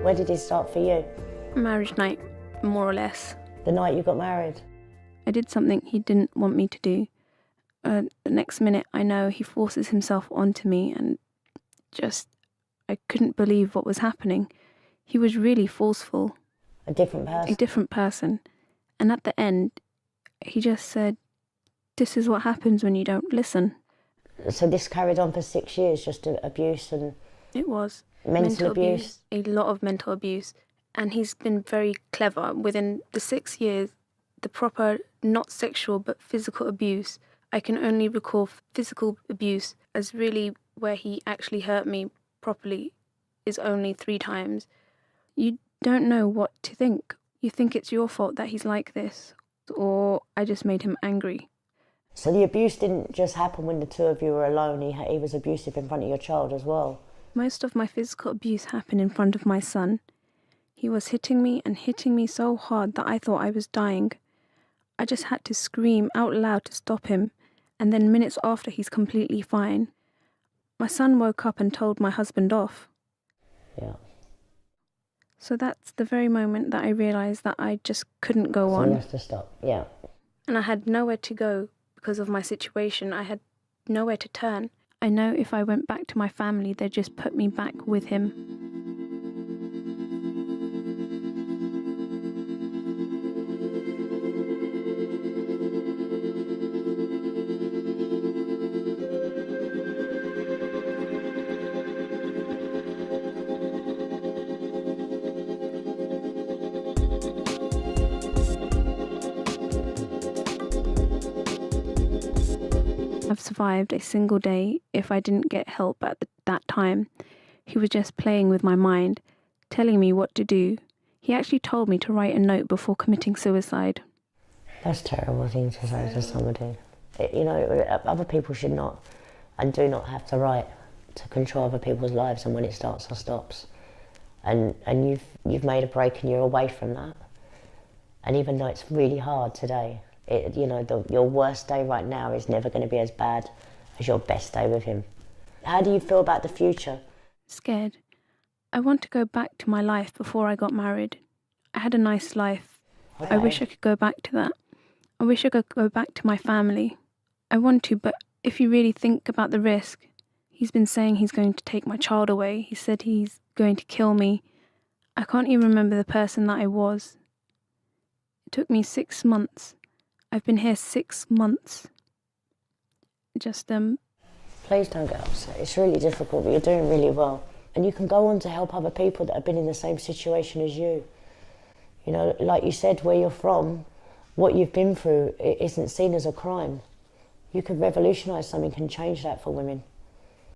Where did it start for you? Marriage night, more or less. The night you got married? I did something he didn't want me to do. The next minute, I know he forces himself onto me and I couldn't believe what was happening. He was really forceful. A different person? A different person. And at the end, he just said, "This is what happens when you don't listen." So this carried on for 6 years, just abuse and... It was. Mental abuse? A lot of mental abuse. And he's been very clever. Within the 6 years, the proper, not sexual, but physical abuse, I can only recall physical abuse as really where he actually hurt me properly is only 3 times. You don't know what to think. You think it's your fault that he's like this, or I just made him angry. So the abuse didn't just happen when the two of you were alone, he was abusive in front of your child as well? Most of my physical abuse happened in front of my son. He was hitting me so hard that I thought I was dying. I just had to scream out loud to stop him, and then minutes after he's completely fine. My son woke up and told my husband off. Yeah. So that's the very moment that I realised that I just couldn't go on. So you have to stop, yeah. And I had nowhere to go because of my situation. I had nowhere to turn. I know if I went back to my family, they'd just put me back with him. I've survived a single day if I didn't get help at that time. He was just playing with my mind, telling me what to do. He actually told me to write a note before committing suicide. That's a terrible thing to say to somebody. You know, other people should not and do not have the right to control other people's lives, and when it starts or stops. And you've made a break and you're away from that. And even though it's really hard today, your worst day right now is never going to be as bad as your best day with him. How do you feel about the future? Scared. I want to go back to my life before I got married. I had a nice life. Okay. I wish I could go back to that. I wish I could go back to my family. I want to, but if you really think about the risk, he's been saying he's going to take my child away. He said he's going to kill me. I can't even remember the person that I was. It took me 6 months. I've been here 6 months. Please don't get upset. It's really difficult, but you're doing really well. And you can go on to help other people that have been in the same situation as you. You know, like you said, where you're from, what you've been through, it isn't seen as a crime. You could revolutionise something and change that for women.